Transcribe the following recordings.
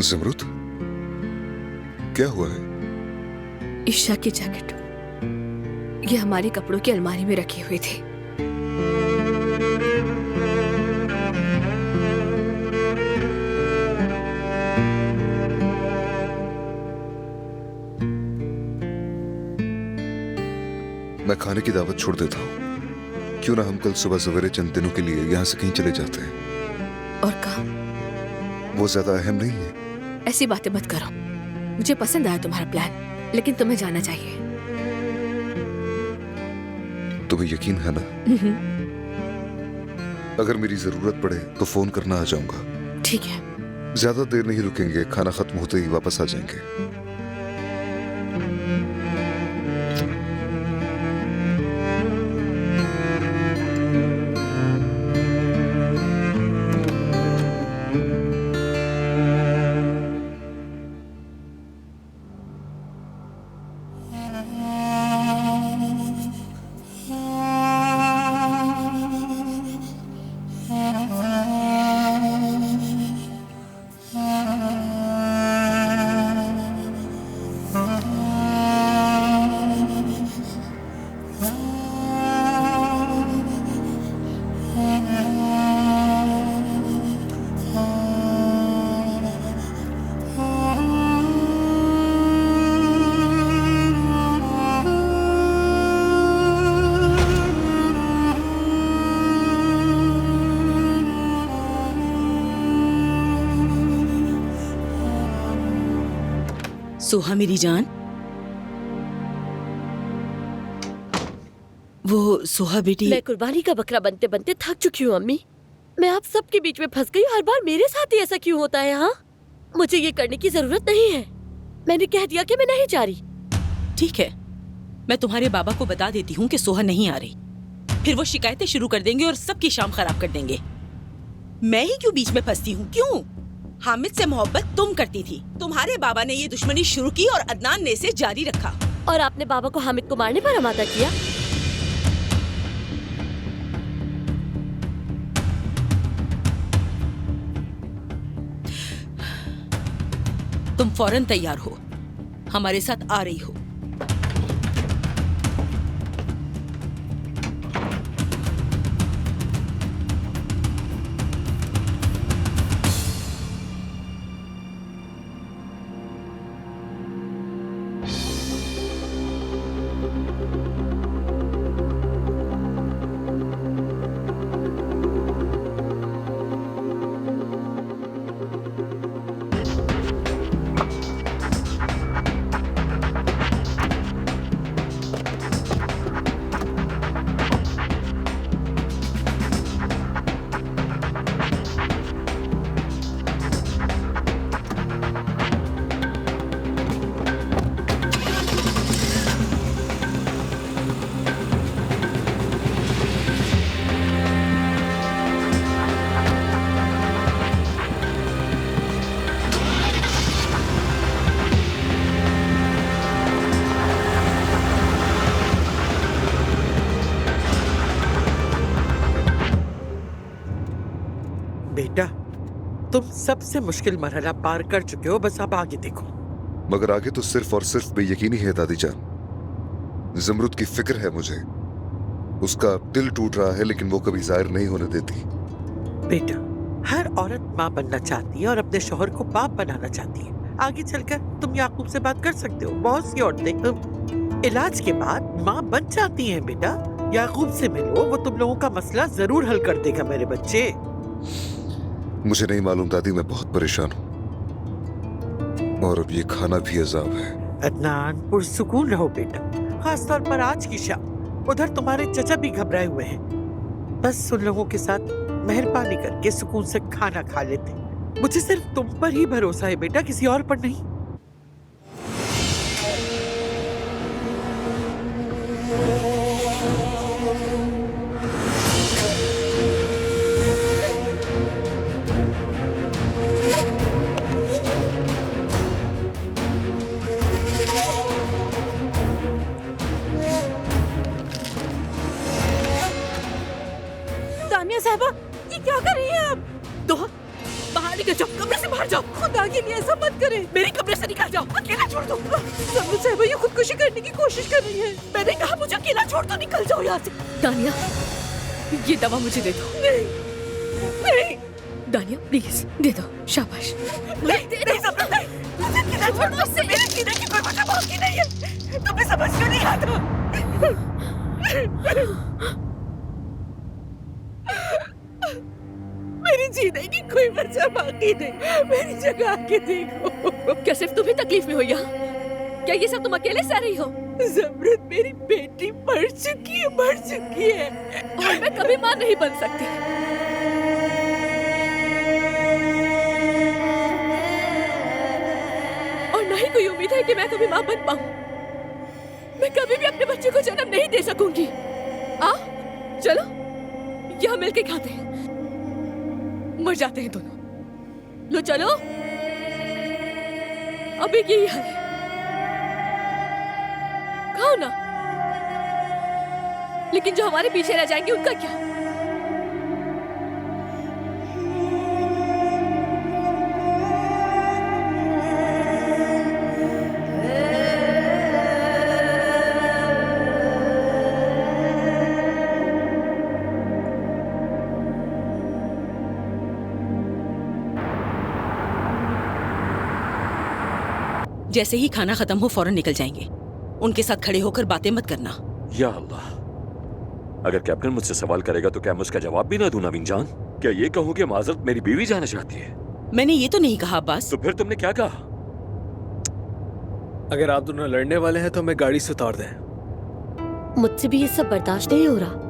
ज़मरुद, क्या हुआ है? ईशा की जैकेट ये हमारे कपड़ों की अलमारी में रखी हुई थी। मैं खाने की दावत छोड़ देता हूँ। क्यों ना हम कल सुबह सवेरे चंद दिनों के लिए यहाँ से कहीं चले जाते हैं। और काम वो ज्यादा अहम नहीं है। ऐसी बातें मत करो। मुझे पसंद आया तुम्हारा प्लान, लेकिन तुम्हें जाना चाहिए। तुम्हें यकीन है ना? अगर मेरी जरूरत पड़े तो फोन करना, आ जाऊंगा। ठीक है। ज्यादा देर नहीं रुकेंगे, खाना खत्म होते ही वापस आ जाएंगे। सोहा मेरी जान, वो सोहा बेटी। मैं कुर्बानी का बकरा बनते बनते थक चुकी हूँ अम्मी। मैं आप सबके बीच में फंस गई। हर बार मेरे साथ ही ऐसा क्यों होता है? हाँ, मुझे ये करने की जरूरत नहीं है। मैंने कह दिया कि मैं नहीं जा रही। ठीक है, मैं तुम्हारे बाबा को बता देती हूँ कि सोहा नहीं आ रही। फिर वो शिकायतें शुरू कर देंगे और सबकी शाम खराब कर देंगे। मैं ही क्यों बीच में फंसती हूँ? क्यों? हामिद से मोहब्बत तुम करती थी, तुम्हारे बाबा ने ये दुश्मनी शुरू की और अदनान ने इसे जारी रखा। और आपने बाबा को हामिद को मारने पर आमादा किया। तुम फौरन तैयार हो, हमारे साथ आ रही हो। बेटा, तुम सबसे मुश्किल मरहला पार कर चुके हो, बस अब आगे देखो। मगर आगे तो सिर्फ और सिर्फ बेयकीनी है दादी जान। ज़मरुद की फिक्र है मुझे। उसका दिल टूट रहा है, लेकिन वो कभी जाहिर नहीं होने देती। बेटा, हर औरत माँ बनना चाहती है और अपने शौहर को बाप बनाना चाहती है। आगे चलकर तुम याकूब से बात कर सकते हो। बहुत सी औरतें इलाज के बाद माँ बन जाती हैं। बेटा, याकूब से मिलो, वो तुम लोगों का मसला जरूर हल कर देगा मेरे बच्चे। मुझे नहीं मालूम दादी, मैं बहुत परेशान हूँ और अब ये खाना भी अजाब है। अदनान, पुरसुकून रहो बेटा, खासतौर पर आज की शाम। उधर तुम्हारे चचा भी घबराए हुए हैं। बस उन लोगों के साथ मेहरबानी करके सुकून से खाना खा लेते। मुझे सिर्फ तुम पर ही भरोसा है बेटा, किसी और पर नहीं। सानिया साहबा, ये क्या कर रही हैं आप? बाहर निकल जाओ, कमरे से बाहर जाओ। खुदा के लिए ऐसा मत करे। मेरे कमरे से निकल जाओ, अकेला छोड़ दो। समझ साहब ये खुदकुशी करने की कोशिश कर रही है। मैंने कहा मुझे अकेला छोड़ दो, निकल जाओ यहाँ से। दानिया, ये दवा मुझे दे दो। नहीं दानिया प्लीज दे दो, शाबाश। नहीं दे नहीं, सब नहीं, मुझे अकेला छोड़ दो। उससे मेरे जीने की कोई वजह बाकी नहीं है, तुम्हें समझ क्यों नहीं आता? मेरी जीने की कोई वजह बाकी नहीं, मेरी जगह आके देखो। क्या सिर्फ तुम्हें तकलीफ में हो यहाँ? क्या ये सब तुम अकेले सह रही हो? ज़मरुद मेरी बेटी मर चुकी है और मैं कभी मां नहीं बन सकती। और ना ही कोई उम्मीद है कि मैं कभी मां बन पाऊं। मैं कभी भी अपने बच्चे को जन्म नहीं दे सकूंगी। चलो यहाँ मिलके खाते हैं, मर जाते हैं दोनों। लो चलो, अभी यही हाल है, खाओ ना। लेकिन जो हमारे पीछे रह जाएंगे उनका क्या? जैसे ही खाना खत्म हो फौरन निकल जाएंगे। उनके साथ खड़े होकर बातें मत करना। या अल्लाह, अगर कैप्टन मुझसे सवाल करेगा तो क्या मैं उसका जवाब भी ना दूं नवीन जान? क्या ये कहूँ कि माजरत मेरी बीवी जाना चाहती है? मैंने ये तो नहीं कहा अब्बास। तो फिर तुमने क्या कहा? अगर आप दोनों लड़ने वाले हैं तो हमें गाड़ी से उतार दें। मुझसे भी ये सब बर्दाश्त नहीं हो रहा।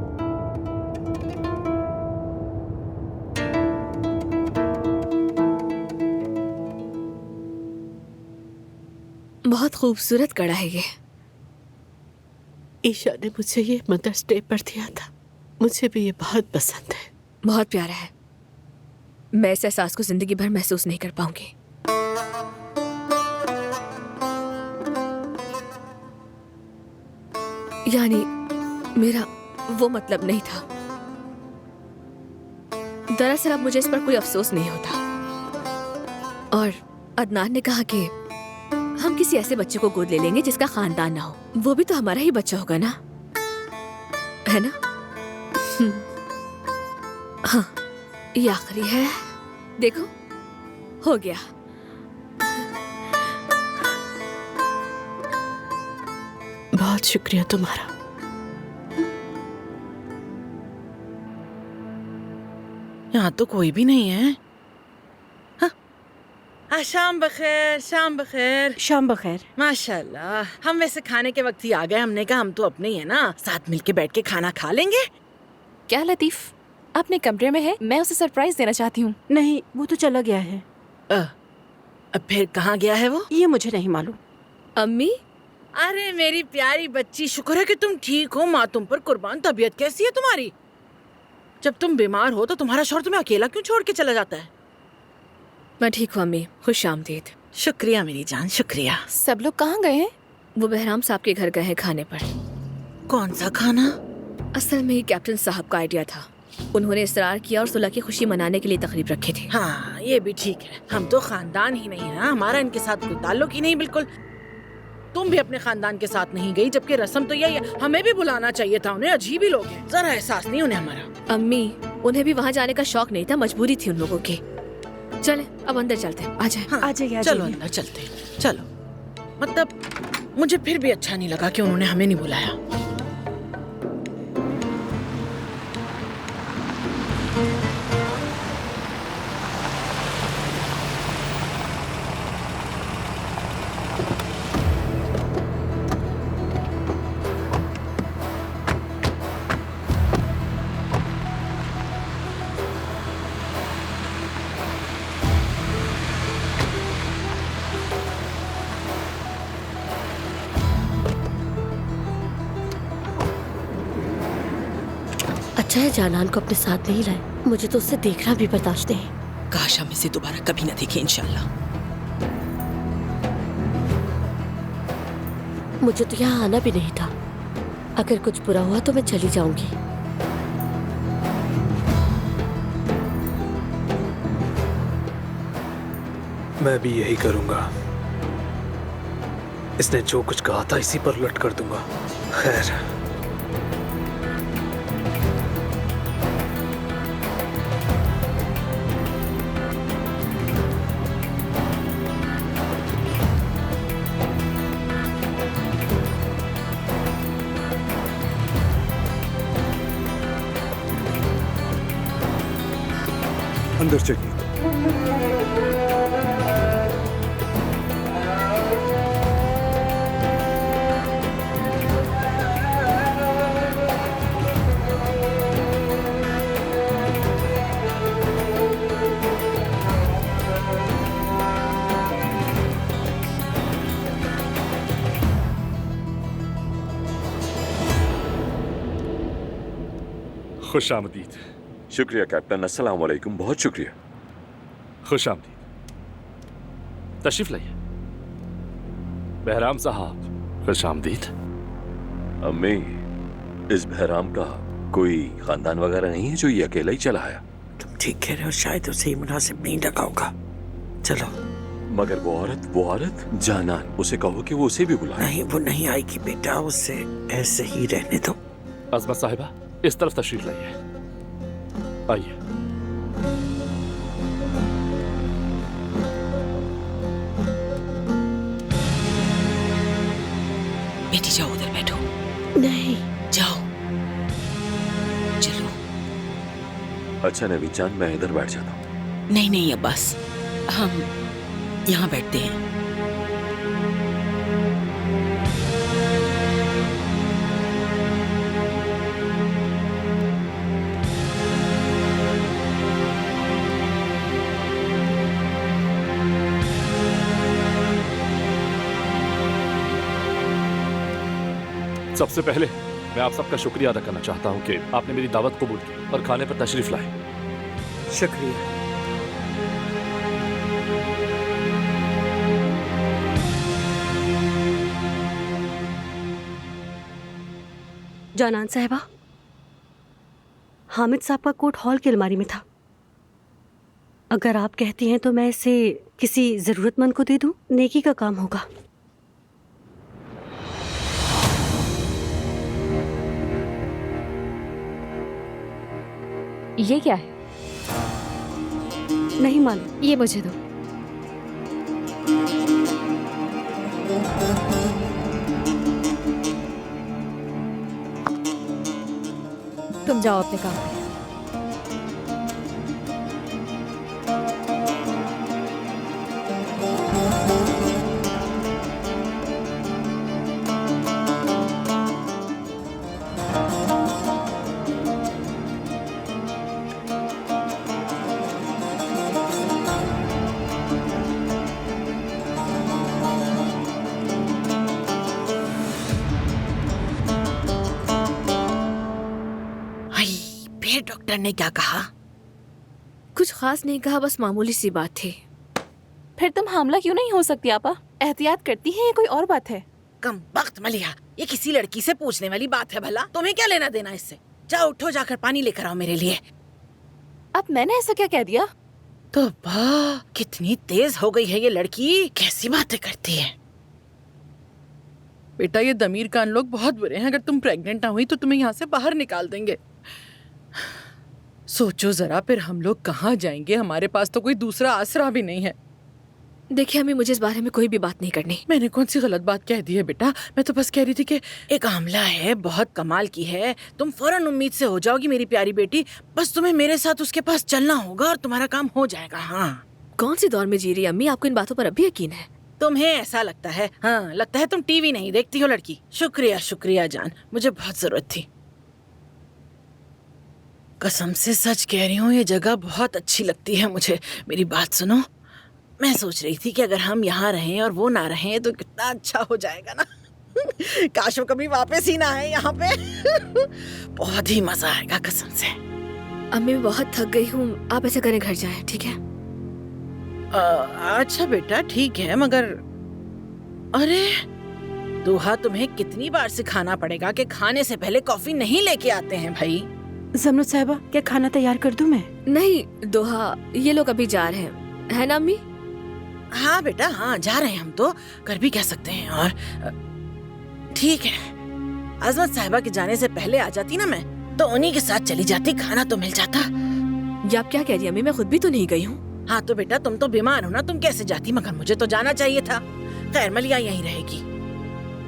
बहुत खूबसूरत कड़ा है ये। ईशा ने मुझे ये मदर्स डे पर दिया था, मुझे भी ये बहुत पसंद है। बहुत प्यारा है। मैं इस एहसास को जिंदगी भर महसूस नहीं कर पाऊंगी। यानी मेरा वो मतलब नहीं था। दरअसल अब मुझे इस पर कोई अफसोस नहीं होता। और अदनान ने कहा कि हम किसी ऐसे बच्चे को गोद ले लेंगे जिसका खानदान ना हो। वो भी तो हमारा ही बच्चा होगा ना, है ना? हाँ, ये आखिरी है। देखो, हो गया। बहुत शुक्रिया तुम्हारा। यहाँ तो कोई भी नहीं है। शाम बखैर, शाम बखैर। शाम बखैर। माशाल्लाह, हम वैसे खाने के वक्त ही आ गए। हमने कहा हम तो अपने ही है ना, साथ मिलके बैठ के खाना खा लेंगे। क्या लतीफ अपने कमरे में है? मैं उसे सरप्राइज देना चाहती हूँ। नहीं, वो तो चला गया है। अब फिर कहाँ गया है वो? ये मुझे नहीं मालूम। अम्मी, अरे मेरी प्यारी बच्ची, शुक्र है कि तुम ठीक हो। माँ तुम पर कुर्बान। तबीयत कैसी है तुम्हारी? जब तुम बीमार हो तो तुम्हारा शौहर तुम्हें अकेला क्यों छोड़ के चला जाता है? मैं ठीक हूँ अम्मी, खुश आमदीद। शुक्रिया मेरी जान, शुक्रिया। सब लोग कहाँ गए हैं? वो बहराम साहब के घर गए हैं खाने पर। कौन सा खाना? असल में ये कैप्टन साहब का आइडिया था। उन्होंने इसरार किया और सुलह की खुशी मनाने के लिए तकरीब रखी थी। हाँ, ये भी ठीक है। हम तो खानदान ही नहीं है ना, हमारा इनके साथ कोई ताल्लुक ही नहीं। बिल्कुल तुम भी अपने खानदान के साथ नहीं गई, जबकि रस्म तो यही है। हमें भी बुलाना चाहिए था उन्हें। अजीब ही लोग हैं, जरा एहसास नहीं उन्हें हमारा। अम्मी, उन्हें भी वहाँ जाने का शौक नहीं था, मजबूरी थी उन लोगों की। चले अब अंदर चलते हैं, आ जाए। हाँ, आ जाइए, आ चलो जाइए। अंदर चलते हैं। चलो। मतलब मुझे फिर भी अच्छा नहीं लगा कि उन्होंने हमें नहीं बुलाया। अच्छा है जानान को अपने साथ नहीं लाए। मुझे तो उससे देखना भी बर्दाश्त नहीं। काश हम इसे दोबारा कभी न देखें इंशाल्लाह। मुझे तो यहाँ आना भी नहीं था। अगर कुछ बुरा हुआ तो मैं चली जाऊंगी। मैं भी यही करूंगा। इसने जो कुछ कहा था इसी पर उलट कर दूंगा। खैर, अंदर चलिए। खुश आमदीद। शुक्रिया कैप्टन, अस्सलाम वालेकुम, बहुत शुक्रिया। खुश आमदीद। तशरीफ लाइए। बहराम साहब, खुश आमदीद। अम्मी, इस बहराम का कोई खानदान वगैरह नहीं है जो ये अकेला ही चला आया? तुम ठीक कह रहे हो, शायद उसे ही मुनासिब नहीं लगा होगा। चलो। मगर वो औरत जानान, उसे कहो कि वो उसे भी बुलाए। नहीं, वो नहीं आएगी बेटा, उसे ऐसे ही रहने दो। अजमत साहिबा, इस तरफ तशरीफ लाइए। आइए। बेटी जाओ, उधर बैठो। नहीं। जाओ, चलो। अच्छा नवीन जान, मैं इधर बैठ जाता हूँ। नहीं नहीं अब्बास, हम यहाँ बैठते हैं। सबसे पहले मैं आप सबका शुक्रिया अदा करना चाहता हूँ कि आपने मेरी दावत कबूल की और खाने पर तशरीफ लाए। शुक्रिया। जानान साहिबा, हामिद साहब का कोट हॉल की अलमारी में था। अगर आप कहती हैं तो मैं इसे किसी जरूरतमंद को दे दूं, नेकी का काम होगा। ये क्या है? नहीं मालूम। ये मुझे दो। तुम जाओ अपने काम पे। डॉक्टर ने क्या कहा? कुछ खास नहीं कहा, बस मामूली सी बात थी। फिर तुम हामला क्यों नहीं हो सकती आपा? एहतियात करती है, ये कोई और बात है। कम वक्त मलिया, ये किसी लड़की से पूछने वाली बात है भला? तुम्हें क्या लेना देना इससे? जाओ उठो, जाकर पानी लेकर आओ मेरे लिए। अब मैंने ऐसा क्या कह दिया? तो वाह, कितनी तेज हो गई है ये लड़की, कैसी बातें करती है। बेटा, ये दमीर कान लोग बहुत बुरे हैं। अगर तुम प्रेग्नेंट ना हुई तो तुम्हें यहाँ से बाहर निकाल देंगे। सोचो जरा, फिर हम लोग कहाँ जाएंगे? हमारे पास तो कोई दूसरा आसरा भी नहीं है। देखिए हमें, मुझे इस बारे में कोई भी बात नहीं करनी। मैंने कौन सी गलत बात कह दी है बेटा? मैं तो बस कह रही थी कि एक आमला है, बहुत कमाल की है, तुम फौरन उम्मीद से हो जाओगी मेरी प्यारी बेटी। बस तुम्हें मेरे साथ उसके पास चलना होगा और तुम्हारा काम हो जाएगा। हाँ। कौन सी दौर में जी रही अम्मी? आपको इन बातों पर अब भी यकीन है? तुम्हें ऐसा लगता है? हाँ, लगता है तुम टीवी नहीं देखती हो लड़की। शुक्रिया शुक्रिया जान, मुझे बहुत जरूरत थी। कसम से सच कह रही हूँ, ये जगह बहुत अच्छी लगती है मुझे। मेरी बात सुनो, मैं सोच रही थी कि अगर हम यहाँ रहें और वो ना रहें तो कितना अच्छा हो जाएगा ना। काश वो कभी वापस ही ना आए यहाँ पे। बहुत ही मजा आएगा कसम से। अम्मी मैं बहुत थक गई हूँ, आप ऐसे करें घर जाएं, ठीक है? अच्छा बेटा ठीक है, मगर अरे दोहा, तुम्हें कितनी बार सिखाना पड़ेगा कि खाने से पहले कॉफी नहीं लेके आते हैं भाई। जमरुद साहिबा, क्या खाना तैयार कर दूं मैं? नहीं दोहा, ये लोग अभी जा रहे हैं, है ना अम्मी? हाँ बेटा, हाँ जा रहे हैं हम तो, कर भी कह सकते हैं। और ठीक है, अजमत साहिबा के जाने से पहले आ जाती ना मैं, तो उन्हीं के साथ चली जाती, खाना तो मिल जाता। ये आप क्या कह रही हैं अम्मी? मैं खुद भी तो नहीं गई हूँ। हाँ तो बेटा, तुम तो बीमार हो ना, तुम कैसे जाती, मगर मुझे तो जाना चाहिए था। खैर, मलिया यहीं रहेगी।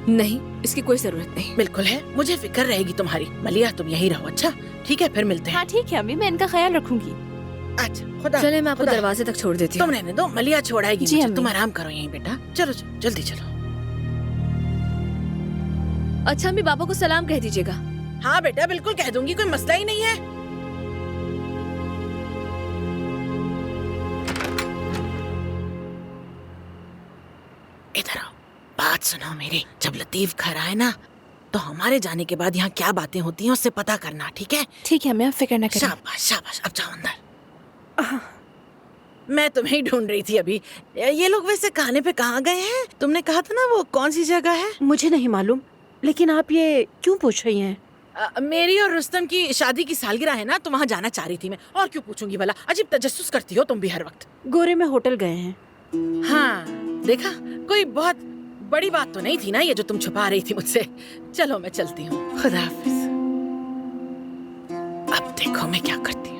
नहीं, इसकी कोई जरूरत नहीं। बिल्कुल है, मुझे फिक्र रहेगी तुम्हारी। मलिया तुम यहीं रहो। अच्छा ठीक है, फिर मिलते हैं। हाँ ठीक है अम्मी, मैं इनका ख्याल रखूंगी। अच्छा खुदा। चले, मैं आपको खुदा। दरवाजे तक छोड़ देती हूँ। तुम रहने दो, मलिया छोड़ाएगी जी मुझे। अम्मी। तुम आराम करो यहीं बेटा। चलो चलो, जल्दी चलो। अच्छा अम्मी, बाबा को सलाम कह दीजिएगा। हाँ बेटा, बिल्कुल कह दूंगी, कोई मसला ही नहीं है। इधर आओ, बात सुनो मेरी। जब लतीफ घर आए ना, तो हमारे जाने के बाद यहाँ क्या बातें होती हैं उससे पता करना, ठीक है? ठीक है, मैं फिक्र न करें। शाबाश शाबाश, अब जाओ अंदर। मैं तुम्हें ही ढूंढ रही थी अभी। ये लोग वैसे खाने पे कहाँ गए हैं? तुमने कहा था ना वो कौन सी जगह है? मुझे नहीं मालूम, लेकिन आप ये क्यों पूछ रही हैं? मेरी और रुस्तम की शादी की सालगिरह है ना, तो वहाँ जाना चाह रही थी मैं। और क्यों पूछूंगी भला? अजीब तजस्सुस करती हो तुम भी हर वक्त। गोरे में होटल गए हैं। हाँ देखा, कोई बहुत बड़ी बात तो नहीं थी ना ये जो तुम छुपा रही थी मुझसे। चलो मैं चलती हूँ, खुदा हाफिज। अब देखो मैं क्या करती हूँ।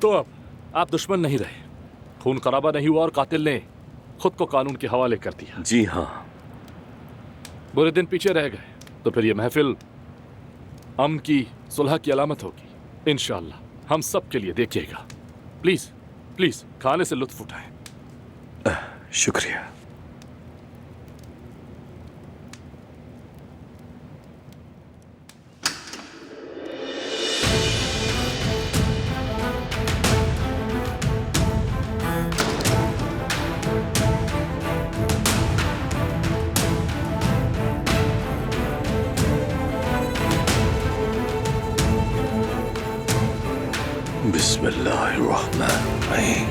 तो अब आप दुश्मन नहीं रहे, खून खराबा नहीं हुआ और कातिल ने खुद को कानून के हवाले कर दिया। जी हाँ। बुरे दिन पीछे रह गए, तो फिर ये महफिल अमन की, सुलह की अलामत होगी इंशाअल्लाह। हम सब के लिए देखिएगा। प्लीज प्लीज खाने से लुत्फ उठाएं। शुक्रिया। बिस्मिल्लाहिर्रहमानिर्रहीम।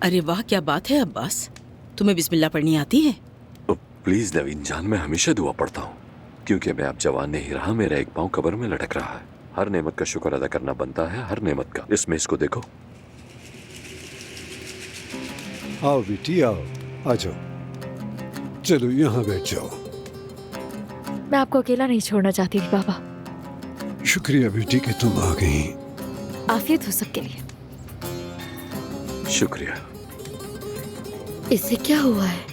अरे वाह, क्या बात है अब्बास, तुम्हें बिस्मिल्लाह पढ़नी आती है? प्लीज नवीन जान, मैं हमेशा दुआ पढ़ता हूँ, क्योंकि मैं अब जवान नहीं रहा। मेरा एक पाँव कब्र में लटक रहा है। हर नेमत का शुक्र अदा करना बनता है, हर नेमत का। इसमें इसको देखो। आओ बेटी आओ, आ जाओ। चलो यहाँ बैठ जाओ। मैं आपको अकेला नहीं छोड़ना चाहती थी बाबा। शुक्रिया बेटी कि तुम आ गई। आफियत हो सबके लिए। शुक्रिया। इससे क्या हुआ है?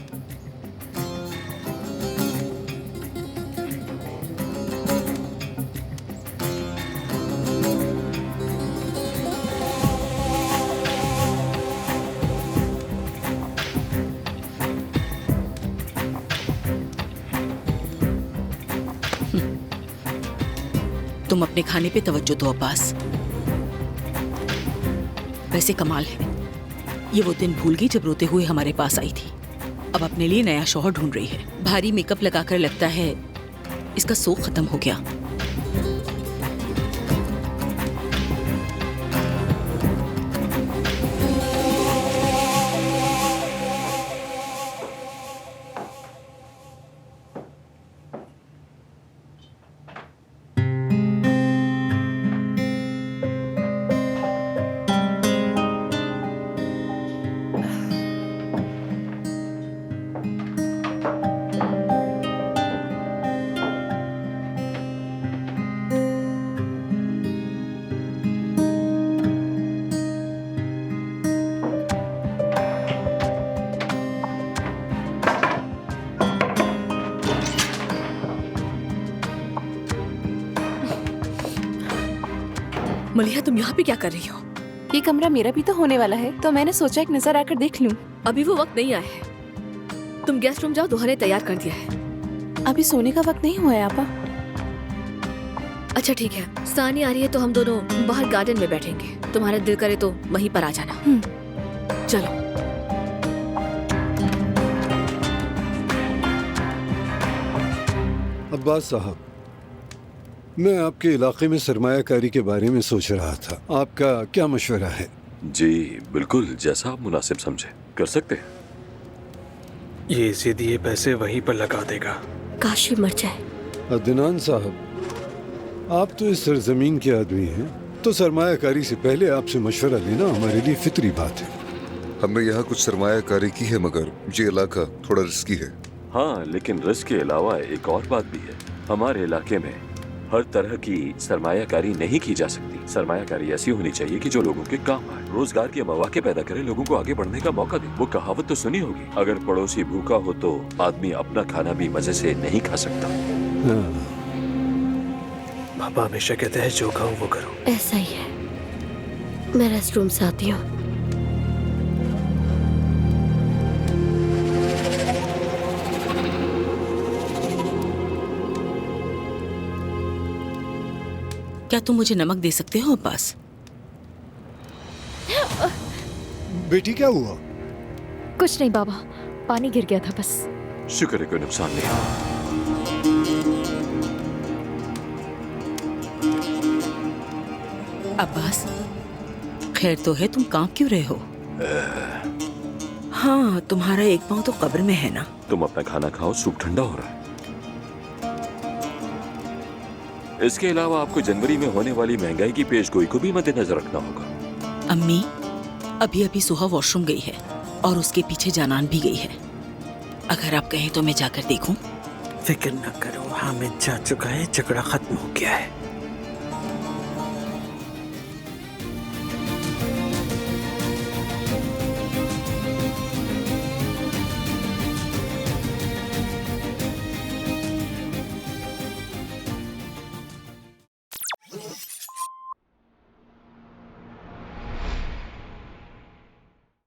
तुम अपने खाने पे तवज्जो दो अब्बास। वैसे कमाल है, ये वो दिन भूल गई जब रोते हुए हमारे पास आई थी। अब अपने लिए नया शौहर ढूंढ रही है। भारी मेकअप लगाकर लगता है इसका शौक खत्म हो गया। मलिया, तुम यहाँ पे क्या कर रही हो? ये कमरा मेरा भी तो होने वाला है, तो मैंने सोचा एक नजर आकर देख लूं। अभी वो वक्त नहीं आया है। तुम गेस्ट रूम जाओ, दोहा ने तैयार कर दिया है। अभी सोने का वक्त नहीं हुआ है आपा। अच्छा ठीक है, सानी आ रही है तो हम दोनों बाहर गार्डन में बैठेंगे। तुम्हारा दिल करे तो वहीं पर आ जाना। चलो। अब्बास साहब, मैं आपके इलाके में सरमायाकारी के बारे में सोच रहा था, आपका क्या मशवरा है? जी बिल्कुल, जैसा आप मुनासिब समझे कर सकते हैं। ये इसे दिए पैसे वहीं पर लगा देगा। काशी मर जाए। अदनान साहब, आप तो इस सरजमीन के आदमी हैं, तो सरमायाकारी से पहले आपसे मशवरा लेना हमारे लिए फितरी बात है। हमने यहाँ कुछ सरमायाकारी की है, मगर ये इलाका थोड़ा रिस्की है। हाँ, लेकिन रिस्क के अलावा एक और बात भी है। हमारे इलाके में हर तरह की सरमायाकारी नहीं की जा सकती। सरमायाकारी ऐसी होनी चाहिए कि जो लोगों के काम आए, रोजगार के मौके पैदा करे, लोगों को आगे बढ़ने का मौका दे। वो कहावत तो सुनी होगी, अगर पड़ोसी भूखा हो तो आदमी अपना खाना भी मजे से नहीं खा सकता। पापा हमेशा कहते हैं जो खाऊं वो करो। ऐसा ही है। मैं रेस्ट रूम से आती हूँ। क्या तुम मुझे नमक दे सकते हो अब्बास? बेटी क्या हुआ? कुछ नहीं बाबा, पानी गिर गया था बस। शुक्र है कोई नुकसान नहीं हुआ। अब्बास, खैर तो है, तुम कांप क्यों रहे हो? हाँ, तुम्हारा एक पाँव तो कब्र में है ना। तुम अपना खाना खाओ, सूप ठंडा हो रहा है। इसके अलावा आपको जनवरी में होने वाली महंगाई की पेशगोई को भी मद्देनजर रखना होगा। अम्मी, अभी अभी सुहा वॉशरूम गई है और उसके पीछे जानान भी गई है। अगर आप कहें तो मैं जाकर देखूं? फिक्र न करो, हामिद जा चुका है, झगड़ा खत्म हो गया है।